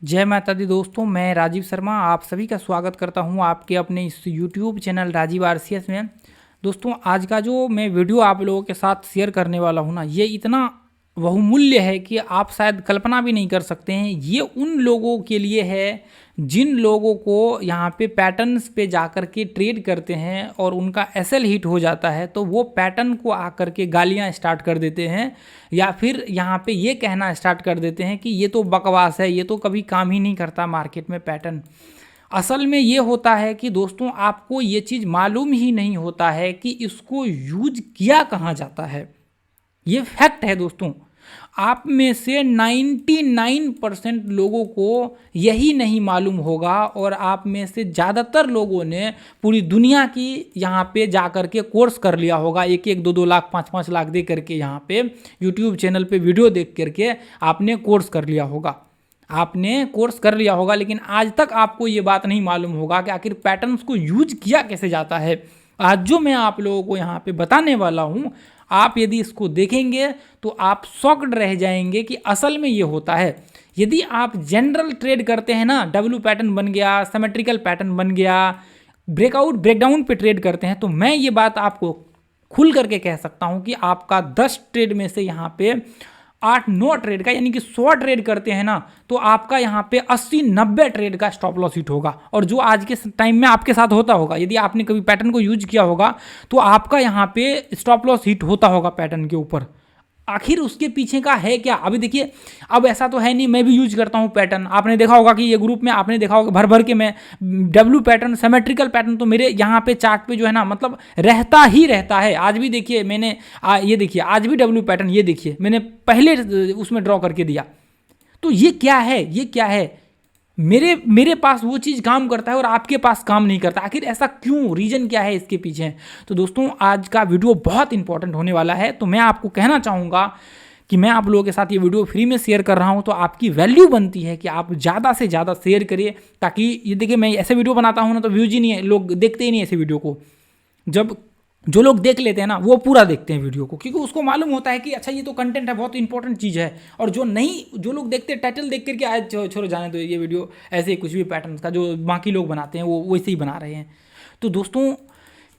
जय माता दी दोस्तों, मैं राजीव शर्मा आप सभी का स्वागत करता हूं आपके अपने इस यूट्यूब चैनल राजीव आरसीएस में। दोस्तों, आज का जो मैं वीडियो आप लोगों के साथ शेयर करने वाला हूं ना, ये इतना बहुमूल्य है कि आप शायद कल्पना भी नहीं कर सकते हैं। ये उन लोगों के लिए है जिन लोगों को यहाँ पे पैटर्न्स पे जाकर के ट्रेड करते हैं और उनका एसएल हिट हो जाता है, तो वो पैटर्न को आकर के गालियाँ स्टार्ट कर देते हैं या फिर यहाँ पे ये कहना स्टार्ट कर देते हैं कि ये तो बकवास है, ये तो कभी काम ही नहीं करता मार्केट में पैटर्न। असल में ये होता है कि दोस्तों, आपको ये चीज़ मालूम ही नहीं होता है कि इसको यूज किया कहाँ जाता है। ये फैक्ट है दोस्तों। आप में से 99% लोगों को यही नहीं मालूम होगा और आप में से ज़्यादातर लोगों ने पूरी दुनिया की यहाँ पे जा कर के कोर्स कर लिया होगा। 1-1, 2-2 लाख, 5-5 लाख दे करके यहाँ पे यूट्यूब चैनल पे वीडियो देख करके आपने कोर्स कर लिया होगा। आपने कोर्स कर लिया होगा, लेकिन आज तक आपको ये बात नहीं मालूम होगा कि आखिर पैटर्न्स को यूज किया कैसे जाता है। आज जो मैं आप लोगों को यहाँ पे बताने वाला हूँ, आप यदि इसको देखेंगे तो आप शॉक्ड रह जाएंगे कि असल में ये होता है। यदि आप जनरल ट्रेड करते हैं ना, डब्ल्यू पैटर्न बन गया, सिमेट्रिकल पैटर्न बन गया, ब्रेकआउट ब्रेकडाउन पे ट्रेड करते हैं, तो मैं ये बात आपको खुल करके कह सकता हूँ कि आपका 10 ट्रेड में से यहाँ पे 8-9 ट्रेड का, यानी कि 100 ट्रेड करते हैं ना, तो आपका यहाँ पे 80-90 ट्रेड का स्टॉप लॉस हिट होगा। और जो आज के टाइम में आपके साथ होता होगा, यदि आपने कभी पैटर्न को यूज किया होगा तो आपका यहाँ पे स्टॉप लॉस हिट होता होगा पैटर्न के ऊपर। आखिर उसके पीछे का है क्या? अभी देखिए, अब ऐसा तो है नहीं, मैं भी यूज करता हूं पैटर्न। आपने देखा होगा कि ये ग्रुप में आपने देखा होगा भर भर के मैं डब्ल्यू पैटर्न, सिमेट्रिकल पैटर्न तो मेरे यहाँ पे चार्ट पे जो है ना, मतलब रहता ही रहता है। आज भी देखिए मैंने ये देखिए, आज भी डब्ल्यू पैटर्न, ये देखिए मैंने पहले उसमें ड्रॉ करके दिया। तो ये क्या है, ये क्या है? मेरे पास वो चीज़ काम करता है और आपके पास काम नहीं करता। आखिर ऐसा क्यों? रीजन क्या है इसके पीछे? तो दोस्तों, आज का वीडियो बहुत इंपॉर्टेंट होने वाला है। तो मैं आपको कहना चाहूँगा कि मैं आप लोगों के साथ ये वीडियो फ्री में शेयर कर रहा हूँ, तो आपकी वैल्यू बनती है कि आप ज़्यादा से ज़्यादा शेयर करिए, ताकि ये देखिए, मैं ऐसे वीडियो बनाता हूँ ना तो व्यूज ही नहीं है, लोग देखते ही नहीं ऐसे वीडियो को। जब जो लोग देख लेते हैं ना, वो पूरा देखते हैं वीडियो को, क्योंकि उसको मालूम होता है कि अच्छा ये तो कंटेंट है, बहुत इंपॉर्टेंट चीज़ है। और जो नहीं, जो लोग देखते हैं टाइटल देख करके आज छोड़ो जाने दो, ये वीडियो ऐसे ही कुछ भी पैटर्न का जो बाकी लोग बनाते हैं वो वैसे ही बना रहे हैं। तो दोस्तों,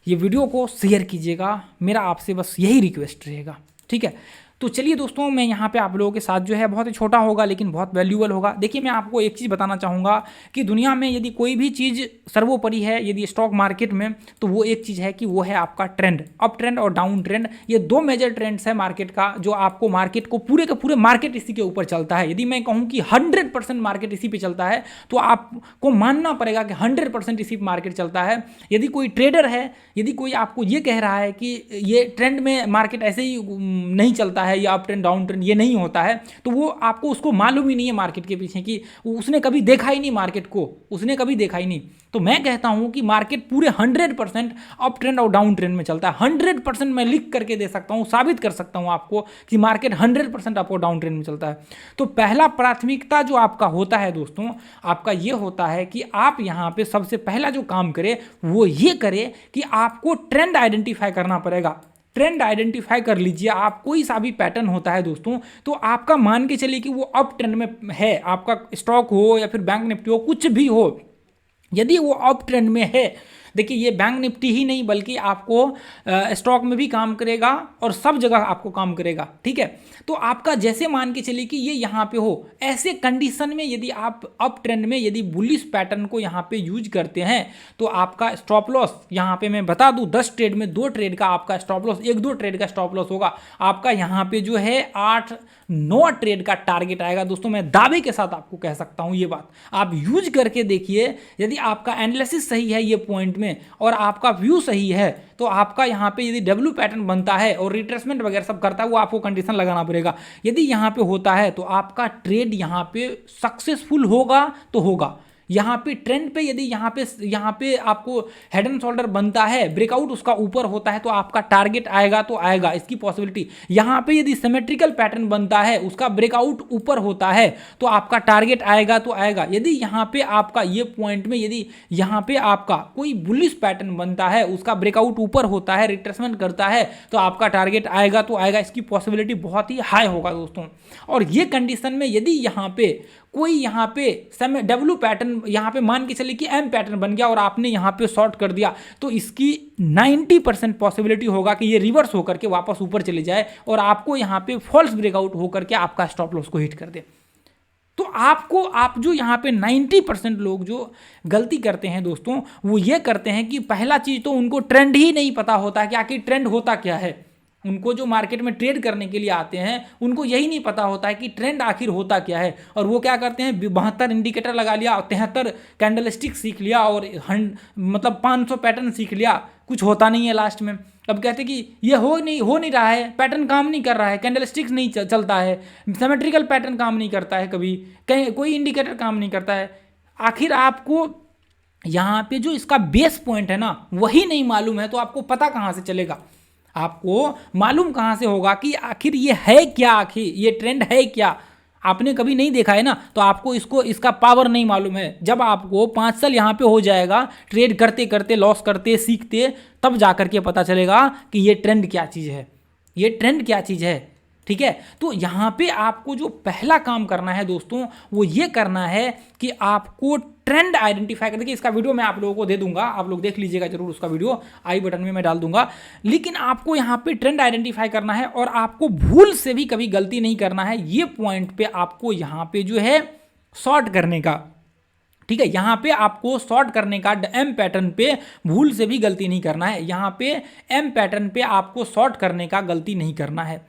ये वीडियो को शेयर कीजिएगा, मेरा आपसे बस यही रिक्वेस्ट रहेगा, ठीक है? तो चलिए दोस्तों, मैं यहाँ पे आप लोगों के साथ जो है, बहुत ही छोटा होगा लेकिन बहुत वैल्यूबल होगा। देखिए, मैं आपको एक चीज़ बताना चाहूँगा कि दुनिया में यदि कोई भी चीज़ सर्वोपरि है, यदि स्टॉक मार्केट में, तो वो एक चीज़ है कि वो है आपका ट्रेंड। अप ट्रेंड और डाउन ट्रेंड, ये दो मेजर ट्रेंड्स है मार्केट का, जो आपको मार्केट को पूरे के पूरे मार्केट इसी के ऊपर चलता है। यदि मैं कहूँ कि 100% मार्केट इसी पे चलता है, तो आपको मानना पड़ेगा कि 100% इसी पे मार्केट चलता है। यदि कोई ट्रेडर है, यदि कोई आपको ये कह रहा है कि ये ट्रेंड में मार्केट ऐसे ही नहीं चलता है, या अप ट्रेंड डाउन ट्रेंड ये नहीं होता है, तो वो आपको, उसको मालूम ही नहीं है मार्केट के पीछे, कि उसने कभी देखा ही नहीं मार्केट को, उसने कभी देखा ही नहीं। तो मैं कहता हूं कि मार्केट पूरे 100% अप ट्रेंड और डाउन ट्रेंड में चलता है। 100% मैं लिख करके दे सकता हूं, साबित कर सकता हूं आपको कि मार्केट 100% अप और डाउन ट्रेंड में चलता है। तो पहला प्राथमिकता जो आपका होता है दोस्तों, आपका ये होता है कि आप यहां पे सबसे पहला जो काम करें वो ये करें कि आपको ट्रेंड आइडेंटिफाई करना पड़ेगा। ट्रेंड आइडेंटिफाई कर लीजिए। आप कोई सा भी पैटर्न होता है दोस्तों, तो आपका मान के चलिए कि वो अप ट्रेंड में है, आपका स्टॉक हो या फिर बैंक निफ्टी हो, कुछ भी हो, यदि वो अप ट्रेंड में है, देखिए ये बैंक निफ्टी ही नहीं बल्कि आपको स्टॉक में भी काम करेगा और सब जगह आपको काम करेगा, ठीक है? तो आपका जैसे मान के चलिए कि ये यहाँ पे हो, ऐसे कंडीशन में यदि आप अप ट्रेंड में यदि बुलिश पैटर्न को यहाँ पे यूज करते हैं, तो आपका स्टॉप लॉस, यहाँ पे मैं बता दूं, 10 ट्रेड में 2 ट्रेड का आपका स्टॉप लॉस, 1-2 ट्रेड का स्टॉप लॉस होगा। आपका यहाँ पे जो है 8-9 ट्रेड का टारगेट आएगा दोस्तों। मैं दावे के साथ आपको कह सकता हूँ ये बात। आप यूज करके देखिए, यदि आपका एनालिसिस सही है ये पॉइंट में और आपका व्यू सही है, तो आपका यहाँ पे यदि डब्ल्यू पैटर्न बनता है और रिट्रेसमेंट वगैरह सब करता है, वो आपको कंडीशन लगाना पड़ेगा। यदि यहाँ पे होता है तो आपका ट्रेड यहाँ पे सक्सेसफुल होगा तो होगा। यहाँ पे ट्रेंड पे यदि यहाँ पे आपको हेड एंड शोल्डर बनता है, ब्रेकआउट उसका ऊपर होता है, तो आपका टारगेट आएगा तो आएगा, इसकी पॉसिबिलिटी। यहाँ पे यदि सिमेट्रिकल पैटर्न बनता है, उसका ब्रेकआउट ऊपर होता है, तो आपका टारगेट आएगा तो आएगा। यदि यहाँ पे आपका ये पॉइंट में यदि यहाँ पे आपका कोई बुलिश पैटर्न बनता है, उसका ब्रेकआउट ऊपर होता है, रिट्रेसमेंट करता है, तो आपका टारगेट आएगा तो आएगा, इसकी पॉसिबिलिटी बहुत ही हाई होगा दोस्तों। और ये कंडीशन में यदि यहाँ पे कोई यहाँ पे समय डब्ल्यू पैटर्न यहाँ पे मान के चलिए कि एम पैटर्न बन गया और आपने यहाँ पे शॉर्ट कर दिया, तो इसकी 90% पॉसिबिलिटी होगा कि ये रिवर्स होकर के वापस ऊपर चले जाए और आपको यहाँ पे फॉल्स ब्रेकआउट होकर के आपका स्टॉप लॉस को हिट कर दे। तो आप जो यहाँ पे 90% लोग जो गलती करते हैं दोस्तों, वो ये करते हैं कि पहला चीज तो उनको ट्रेंड ही नहीं पता होता कि आखिर ट्रेंड होता क्या है। उनको जो मार्केट में ट्रेड करने के लिए आते हैं उनको यही नहीं पता होता है कि ट्रेंड आखिर होता क्या है, और वो क्या करते हैं 72 इंडिकेटर लगा लिया, 73 कैंडल स्टिक सीख लिया और मतलब 500 पैटर्न सीख लिया, कुछ होता नहीं है लास्ट में। अब कहते कि ये हो नहीं रहा है, पैटर्न काम नहीं कर रहा है, कैंडल स्टिक्स नहीं चलता है, सिमेट्रिकल पैटर्न काम नहीं करता है, कभी कहीं कोई इंडिकेटर काम नहीं करता है। आखिर आपको यहाँ पे जो इसका बेस पॉइंट है ना वही नहीं मालूम है, तो आपको पता कहाँ से चलेगा, आपको मालूम कहाँ से होगा कि आखिर ये है क्या, आखिर ये ट्रेंड है क्या। आपने कभी नहीं देखा है ना, तो आपको इसका पावर नहीं मालूम है। जब आपको 5 साल यहाँ पे हो जाएगा ट्रेड करते करते, लॉस करते, सीखते, तब जाकर के पता चलेगा कि ये ट्रेंड क्या चीज़ है, ये ट्रेंड क्या चीज़ है। ठीक है, तो यहाँ पे आपको जो पहला काम करना है दोस्तों वो ये करना है कि आपको ट्रेंड आइडेंटिफाई कर, देखिए इसका वीडियो मैं आप लोगों को दे दूंगा, आप लोग देख लीजिएगा जरूर, उसका वीडियो आई बटन में मैं डाल दूंगा। लेकिन आपको यहाँ पे ट्रेंड आइडेंटिफाई करना है और आपको भूल से भी कभी गलती नहीं करना है। ये पॉइंट पे आपको यहाँ पे जो है शॉर्ट करने का, ठीक है, यहाँ पे आपको शॉर्ट करने का एम पैटर्न पे भूल से भी गलती नहीं करना है। यहाँ पे एम पैटर्न पे आपको शॉर्ट करने का गलती नहीं करना है।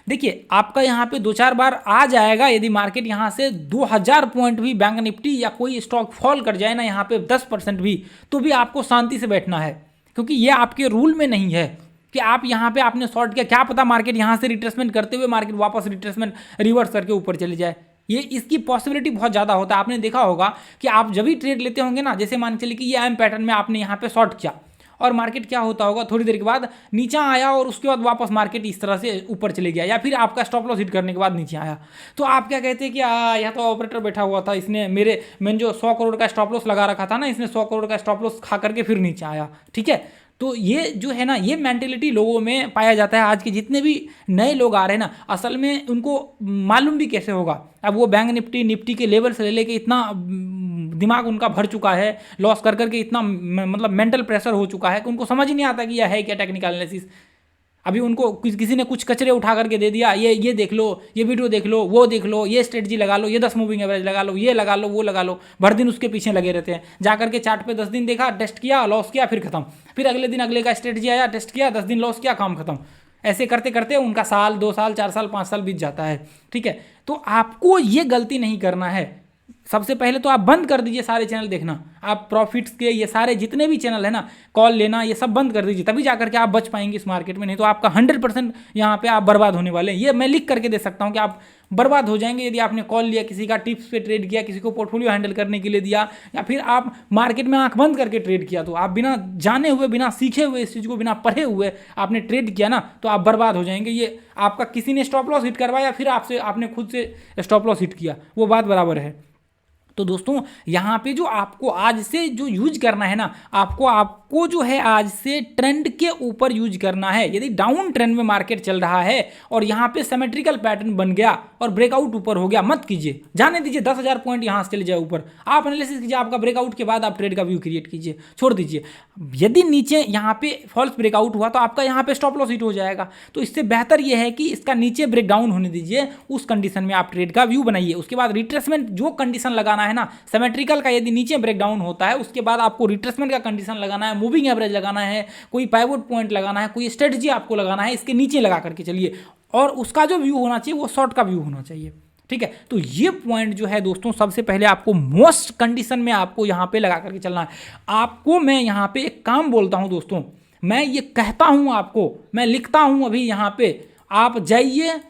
देखिए आपका यहाँ पे 2-4 बार आ जाएगा, यदि मार्केट यहाँ से 2000 पॉइंट भी बैंक निफ्टी या कोई स्टॉक फॉल कर जाए ना यहाँ पे 10% भी, तो भी आपको शांति से बैठना है, क्योंकि ये आपके रूल में नहीं है कि आप यहाँ पे आपने शॉर्ट किया, क्या पता मार्केट यहाँ से रिट्रेसमेंट करते हुए मार्केट वापस रिट्रेसमेंट रिवर्स करके ऊपर चले जाए। ये इसकी पॉसिबिलिटी बहुत ज़्यादा होता है। आपने देखा होगा कि आप जब भी ट्रेड लेते होंगे ना, जैसे मान चलिए कि ये एम पैटर्न में आपने यहाँ पे शॉर्ट किया और मार्केट क्या होता होगा, थोड़ी देर के बाद नीचा आया और उसके बाद वापस मार्केट इस तरह से ऊपर चले गया, या फिर आपका स्टॉप लॉस हिट करने के बाद नीचे आया, तो आप क्या कहते हैं कि यह तो ऑपरेटर बैठा हुआ था, इसने मैंने जो 100 करोड़ का स्टॉप लॉस लगा रखा था ना, इसने 100 करोड़ का स्टॉप लॉस खा करके फिर नीचे आया। ठीक है, तो ये जो है ना, ये मेंटेलिटी लोगों में पाया जाता है। आज के जितने भी नए लोग आ रहे हैं ना, असल में उनको मालूम भी कैसे होगा। अब वो बैंक निफ्टी के लेवल से ले लेके इतना दिमाग उनका भर चुका है, लॉस कर करके इतना मतलब मेंटल प्रेशर हो चुका है कि उनको समझ ही नहीं आता कि यह है क्या टेक्निकल एनालिसिस। अभी उनको किसी ने कुछ कचरे उठा करके दे दिया, ये देख लो, ये वीडियो देख लो, वो देख लो, ये स्ट्रेटजी लगा लो, ये 10 मूविंग एवरेज लगा लो, ये लगा लो, वो लगा लो, भर दिन उसके पीछे लगे रहते हैं। जाकर के चार्ट पे 10 दिन देखा, टेस्ट किया, लॉस किया, फिर खत्म, फिर अगले दिन अगले का स्ट्रेटजी आया, टेस्ट किया, 10 दिन लॉस किया, काम खत्म। ऐसे करते करते उनका साल, 2 साल, 4 साल, 5 साल बीत जाता है। ठीक है, तो आपको ये गलती नहीं करना है। सबसे पहले तो आप बंद कर दीजिए सारे चैनल देखना, आप प्रॉफिट्स के ये सारे जितने भी चैनल है ना, कॉल लेना, ये सब बंद कर दीजिए, तभी जाकर के आप बच पाएंगे इस मार्केट में। नहीं तो आपका 100% यहाँ पे आप बर्बाद होने वाले हैं। ये मैं लिख करके दे सकता हूँ कि आप बर्बाद हो जाएंगे यदि आपने कॉल लिया, किसी का टिप्स पे ट्रेड किया, किसी को पोर्टफोलियो हैंडल करने के लिए दिया, या फिर आप मार्केट में आंख बंद करके ट्रेड किया, तो आप बिना जाने हुए, बिना सीखे हुए, इस चीज़ को बिना पढ़े हुए आपने ट्रेड किया ना, तो आप बर्बाद हो जाएंगे। ये आपका किसी ने स्टॉप लॉस हिट करवाया, फिर आपने खुद से स्टॉप लॉस हिट किया, वो बात बराबर है। तो दोस्तों यहाँ पे जो आपको आज से जो यूज करना है ना, आपको जो है आज से ट्रेंड के ऊपर यूज करना है। यदि डाउन ट्रेंड में मार्केट चल रहा है और यहाँ पे सिमेट्रिकल पैटर्न बन गया और ब्रेकआउट ऊपर हो गया, मत कीजिए, जाने दीजिए 10,000 पॉइंट यहाँ से चले जाए ऊपर, आप एनालिसिस कीजिए, आपका ब्रेकआउट के बाद आप ट्रेड का व्यू क्रिएट कीजिए, छोड़ दीजिए। यदि नीचे यहाँ पे फॉल्स ब्रेकआउट हुआ तो आपका यहाँ पे स्टॉप लॉस हिट हो जाएगा। तो इससे बेहतर यह है कि इसका नीचे ब्रेकडाउन होने दीजिए, उस कंडीशन में आप ट्रेड का व्यू बनाइए। उसके बाद रिट्रेसमेंट जो कंडीशन लगाना है ना, सिमेट्रिकल का यदि नीचे ब्रेकडाउन होता है, उसके बाद आपको रिट्रेसमेंट का कंडीशन लगाना है, मूविंग एवरेज लगाना है, कोई पाइवोट पॉइंट लगाना है, कोई स्ट्रेटजी आपको लगाना है, इसके नीचे लगा करके चलिए, और उसका जो व्यू होना चाहिए वो शॉर्ट का व्यू होना चाहिए। ठीक है, तो ये पॉइंट जो है दोस्तों, सबसे पहले आपको मोस्ट कंडीशन में आपको यहां पे लगा करके चलना है। आपको मैं यहां पे एक काम बोलता हूं दोस्तों, मैं ये कहता हूं आपको, मैं लिखता हूं अभी यहां पे, आप जाइए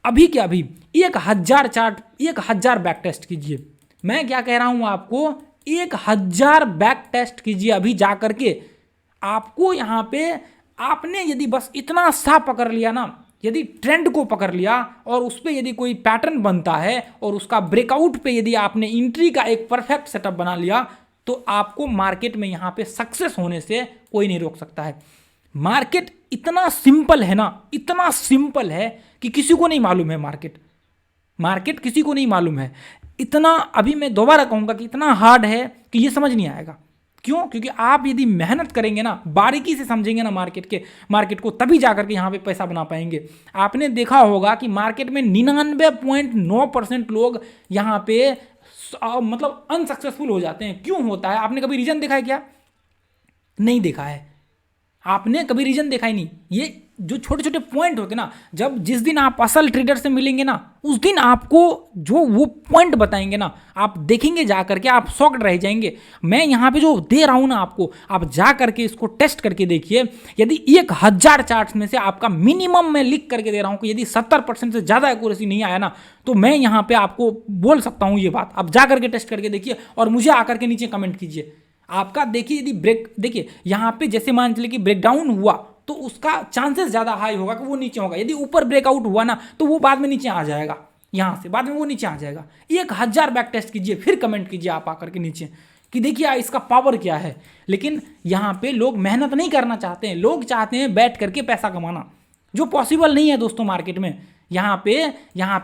अभी के अभी 1000 चार्ट, 1000 बैक टेस्ट कीजिए। मैं क्या कह रहा हूं आपको, 1000 बैक टेस्ट कीजिए अभी जा करके। आपको यहां पे आपने यदि बस इतना सा पकड़ लिया ना, यदि ट्रेंड को पकड़ लिया और उस पर यदि कोई पैटर्न बनता है और उसका ब्रेकआउट पे यदि आपने एंट्री का एक परफेक्ट सेटअप बना लिया, तो आपको मार्केट में यहाँ पे सक्सेस होने से कोई नहीं रोक सकता है। मार्केट इतना सिंपल है ना, इतना सिंपल है कि किसी को नहीं मालूम है मार्केट किसी को नहीं मालूम है इतना। अभी मैं दोबारा कहूँगा कि इतना हार्ड है कि ये समझ नहीं आएगा। क्यों? क्योंकि आप यदि मेहनत करेंगे ना, बारीकी से समझेंगे ना मार्केट को, तभी जाकर के यहाँ पे पैसा बना पाएंगे। आपने देखा होगा कि मार्केट में 99.9% लोग यहाँ पे मतलब अनसक्सेसफुल हो जाते हैं। क्यों होता है? आपने कभी रीजन देखा है क्या? नहीं देखा है। आपने कभी रीजन देखा ही नहीं। ये जो छोटे छोटे पॉइंट होते ना, जब जिस दिन आप असल ट्रेडर से मिलेंगे ना, उस दिन आपको जो वो पॉइंट बताएंगे ना, आप देखेंगे जा करके, आप शॉक्ड रह जाएंगे। मैं यहाँ पे जो दे रहा हूँ ना आपको, आप जा करके इसको टेस्ट करके देखिए। यदि 1000 चार्ट्स में से आपका मिनिमम मैं लिख करके दे रहा हूँ कि यदि 70% से ज़्यादा एक्यूरेसी नहीं आया ना, तो मैं यहाँ पे आपको बोल सकता हूँ ये बात। आप जा करके टेस्ट करके देखिए और मुझे आकर के नीचे कमेंट कीजिए। आपका देखिए, यदि देखिए यहाँ पे जैसे मान चलिए कि ब्रेकडाउन हुआ तो उसका चांसेस ज़्यादा हाई होगा कि वो नीचे होगा। यदि ऊपर ब्रेकआउट हुआ ना, तो वो बाद में नीचे आ जाएगा। यहाँ से बाद में वो नीचे आ जाएगा। 1000 बैक टेस्ट कीजिए, फिर कमेंट कीजिए आप आकर के नीचे कि देखिए इसका पावर क्या है। लेकिन यहाँ पे लोग मेहनत नहीं करना चाहते हैं। लोग चाहते हैं बैठ करके पैसा कमाना, जो पॉसिबल नहीं है दोस्तों मार्केट में। यहाँ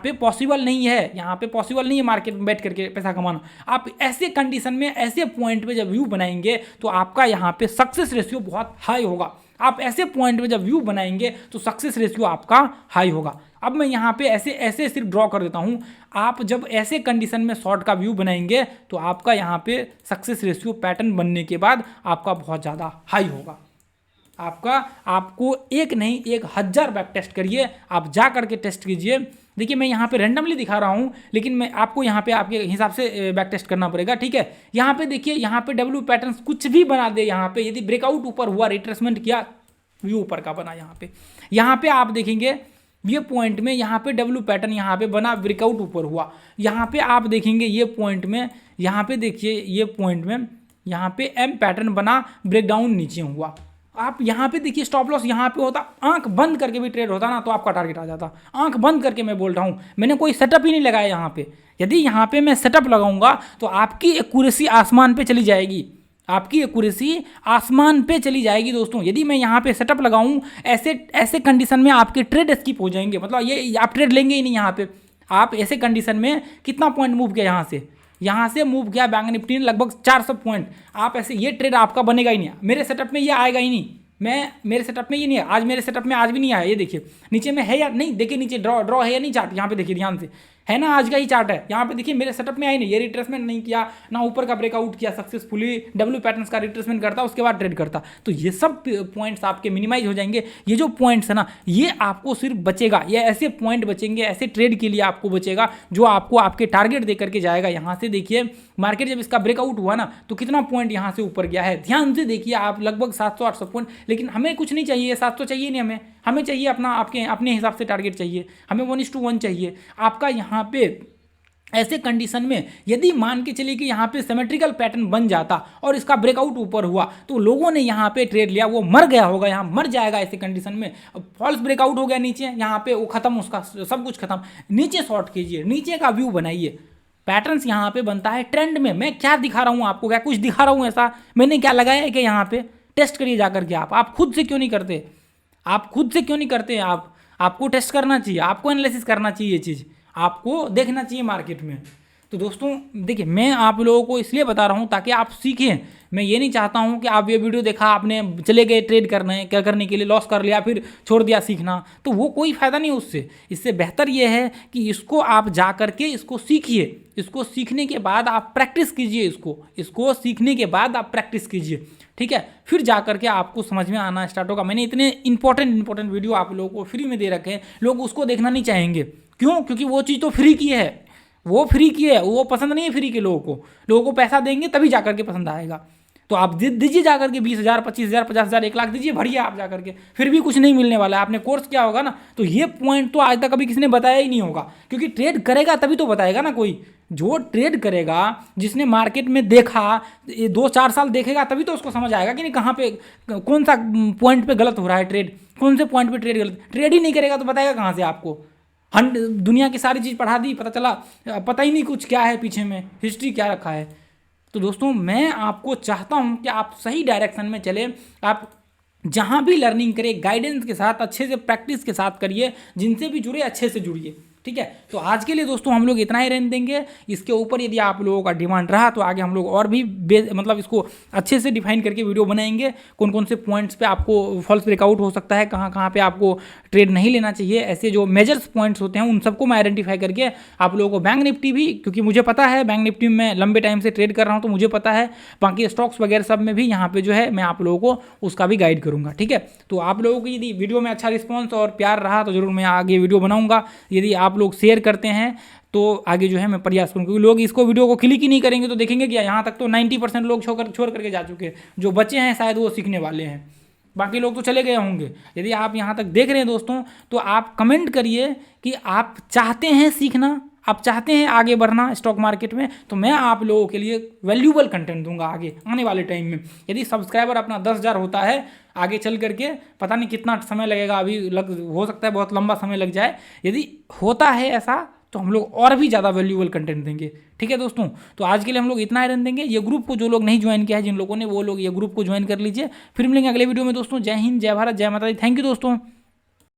पे पॉसिबल नहीं है। यहाँ पे पॉसिबल नहीं है मार्केट में बैठ करके पैसा कमाना। आप ऐसे कंडीशन में, ऐसे पॉइंट पे जब व्यू बनाएंगे तो आपका यहाँ पे सक्सेस रेशियो बहुत हाई होगा। आप ऐसे पॉइंट पे जब व्यू बनाएंगे तो सक्सेस रेशियो आपका हाई होगा। अब मैं यहाँ पे ऐसे सिर्फ ड्रॉ कर देता हूँ। आप जब ऐसे कंडीशन में शॉर्ट का व्यू बनाएंगे तो आपका यहाँ पे सक्सेस रेशियो पैटर्न बनने के बाद आपका बहुत ज़्यादा हाई होगा। आपको एक नहीं 1000 बैक टेस्ट करिए, आप जा करके टेस्ट कीजिए। देखिए मैं यहाँ पे रैंडमली दिखा रहा हूँ, लेकिन मैं आपको यहाँ पे आपके हिसाब से बैक टेस्ट करना पड़ेगा, ठीक है। यहाँ पे देखिए, यहाँ पे डब्ल्यू पैटर्न्स कुछ भी बना दे। यहाँ पे यदि ब्रेकआउट ऊपर हुआ, रिट्रेसमेंट किया, व्यू ऊपर का बना। यहाँ पे आप देखेंगे ये पॉइंट में, यहाँ पे डब्ल्यू पैटर्न यहाँ पे बना, ब्रेकआउट ऊपर हुआ। यहाँ पे आप देखेंगे ये पॉइंट में, यहाँ पे देखिए ये पॉइंट में, यहाँ पे एम पैटर्न बना, ब्रेकडाउन नीचे हुआ। आप यहाँ पे देखिए स्टॉप लॉस यहाँ पे होता, आंख बंद करके भी ट्रेड होता ना, तो आपका टारगेट आ जाता। आंख बंद करके मैं बोल रहा हूँ, मैंने कोई सेटअप ही नहीं लगाया यहाँ पे। यदि यहाँ पे मैं सेटअप लगाऊंगा तो आपकी एक्यूरेसी आसमान पे चली जाएगी। आपकी एक्यूरेसी आसमान पे चली जाएगी दोस्तों। यदि मैं यहाँ पे सेटअप लगाऊं, ऐसे कंडीशन में आपके ट्रेड स्किप हो जाएंगे। मतलब ये आप ट्रेड लेंगे ही नहीं। यहाँ पे आप ऐसे कंडीशन में कितना पॉइंट मूव किया, यहाँ से मूव किया बैंक निफ्टी ने लगभग 400 पॉइंट। आप ऐसे, ये ट्रेड आपका बनेगा ही नहीं। मेरे सेटअप में ये आएगा ही नहीं। मेरे सेटअप में ये नहीं है। आज मेरे सेटअप में आज भी नहीं आया। ये देखिए नीचे में है या नहीं, देखिए नीचे ड्रॉ है या नहीं चार्ट। यहाँ पे देखिए ध्यान से, है ना, आज का ही चार्ट है। यहाँ पे देखिए मेरे सेटअप में आई नहीं, ये रिट्रेसमेंट नहीं किया ना, ऊपर का ब्रेकआउट किया सक्सेसफुली, डब्ल्यू पैटर्न्स का रिट्रेसमेंट करता, उसके बाद ट्रेड करता। तो ये सब पॉइंट्स आपके मिनिमाइज हो जाएंगे। ये जो पॉइंट्स है ना, ये आपको सिर्फ बचेगा, ये ऐसे पॉइंट बचेंगे, ऐसे ट्रेड के लिए आपको बचेगा जो आपको आपके टारगेट दे करके जाएगा। यहाँ से देखिए मार्केट जब इसका ब्रेकआउट हुआ ना, तो कितना पॉइंट यहाँ से ऊपर गया है, ध्यान से देखिए आप, लगभग 700-800 पॉइंट। लेकिन हमें कुछ नहीं चाहिए, 700 चाहिए नहीं हमें चाहिए अपने हिसाब से टारगेट चाहिए। हमें 1:1 चाहिए आपका। यहाँ पे ऐसे कंडीशन में यदि मान के चलिए कि यहाँ पे सिमेट्रिकल पैटर्न बन जाता और इसका ब्रेकआउट ऊपर हुआ, तो लोगों ने यहाँ पे ट्रेड लिया, वो मर गया होगा, यहाँ मर जाएगा ऐसे कंडीशन में। फॉल्स ब्रेकआउट हो गया नीचे, यहाँ पे वो खत्म, उसका सब कुछ खत्म। नीचे शॉर्ट कीजिए, नीचे का व्यू बनाइए। पैटर्न्स यहाँ पे बनता है ट्रेंड में। मैं क्या दिखा रहा हूँ आपको, क्या कुछ दिखा रहा हूँ ऐसा? मैंने क्या लगाया है कि यहाँ पे टेस्ट करिए जाकर के। आप खुद से क्यों नहीं करते? आपको टेस्ट करना चाहिए, आपको एनालिसिस करना चाहिए, ये चीज़ आपको देखना चाहिए मार्केट में। तो दोस्तों देखिए, मैं आप लोगों को इसलिए बता रहा हूँ ताकि आप सीखें। मैं ये नहीं चाहता हूँ कि आप ये वीडियो देखा, आपने चले गए ट्रेड करने के लिए, लॉस कर लिया, फिर छोड़ दिया सीखना, तो वो कोई फ़ायदा नहीं उससे। इससे बेहतर ये है कि इसको आप जा करके इसको सीखिए। इसको सीखने के बाद आप प्रैक्टिस कीजिए, इसको सीखने के बाद आप प्रैक्टिस कीजिए, ठीक है। फिर जा करके आपको समझ में आना स्टार्ट होगा। मैंने इतने इंपॉर्टेंट वीडियो आप लोगों को फ्री में दे रखे हैं, लोग उसको देखना नहीं चाहेंगे। क्यों? क्योंकि वो चीज़ तो फ्री की है, वो पसंद नहीं है फ्री के लोगों को पैसा देंगे तभी जाकर के पसंद आएगा। तो आप दीजिए जाकर के 20,000, 25,000, 50,000, 1 लाख दीजिए, बढ़िया आप जाकर के, फिर भी कुछ नहीं मिलने वाला है। आपने कोर्स किया होगा ना, तो ये पॉइंट तो आज तक कभी किसी ने बताया ही नहीं होगा। क्योंकि ट्रेड करेगा तभी तो बताएगा ना कोई। जो ट्रेड करेगा, जिसने मार्केट में देखा, 2-4 साल देखेगा, तभी तो उसको समझ आएगा कि नहीं कहाँ पे कौन सा पॉइंट पे गलत हो रहा है ट्रेड, कौन से पॉइंट पे ट्रेड गलत। ट्रेड ही नहीं करेगा तो बताएगा कहाँ से आपको? दुनिया की सारी चीज़ पढ़ा दी, पता चला पता ही नहीं कुछ क्या है पीछे में, हिस्ट्री क्या रखा है। तो दोस्तों मैं आपको चाहता हूं कि आप सही डायरेक्शन में चले। आप जहां भी लर्निंग करें, गाइडेंस के साथ, अच्छे से प्रैक्टिस के साथ करिए। जिनसे भी जुड़े अच्छे से जुड़िए। ठीक है। तो आज के लिए दोस्तों हम लोग इतना ही रहने देंगे। इसके ऊपर यदि आप लोगों का डिमांड रहा तो आगे हम लोग और भी मतलब इसको अच्छे से डिफाइन करके वीडियो बनाएंगे, कौन कौन से पॉइंट्स पे आपको फॉल्स ब्रेकआउट हो सकता है, कहाँ कहाँ पे आपको ट्रेड नहीं लेना चाहिए, ऐसे जो मेजर्स पॉइंट्स होते हैं उन सबको मैं आइडेंटिफाई करके आप लोगों को बैंक निफ्टी भी, क्योंकि मुझे पता है बैंक निफ्टी में मैं लंबे टाइम से ट्रेड कर रहा हूँ तो मुझे पता है, बाकी स्टॉक्स वगैरह सब में भी यहाँ पे जो है मैं आप लोगों को उसका भी गाइड करूँगा, ठीक है। तो आप लोगों की यदि वीडियो में अच्छा रिस्पॉन्स और प्यार रहा तो जरूर मैं आगे वीडियो बनाऊँगा। यदि आप लोग शेयर करते हैं तो आगे जो है मैं प्रयास करूँ, क्योंकि लोग इसको वीडियो को क्लिक ही नहीं करेंगे तो देखेंगे क्या, यहाँ तक तो 90% लोग छोड़ करके जा चुके हैं, जो बच्चे हैं शायद वो सीखने वाले हैं, बाकी लोग तो चले गए होंगे। यदि आप यहाँ तक देख रहे हैं दोस्तों तो आप कमेंट करिए कि आप चाहते हैं सीखना, आप चाहते हैं आगे बढ़ना स्टॉक मार्केट में, तो मैं आप लोगों के लिए वैल्यूबल कंटेंट दूंगा आगे आने वाले टाइम में। यदि सब्सक्राइबर अपना 10,000 होता है आगे चल करके, पता नहीं कितना समय लगेगा, अभी हो सकता है बहुत लंबा समय लग जाए, यदि होता है ऐसा तो हम लोग और भी ज़्यादा वैल्यूबल कंटेंट देंगे, ठीक है दोस्तों। तो आज के लिए हम लोग इतना ही रहने देंगे। ये ग्रुप को जो लोग नहीं ज्वाइन किया है, जिन लोगों ने, वो लोग ये ग्रुप को ज्वाइन कर लीजिए। फिर मिलेंगे अगले वीडियो में दोस्तों। जय हिंद, जय भारत, जय माता दी। थैंक यू दोस्तों।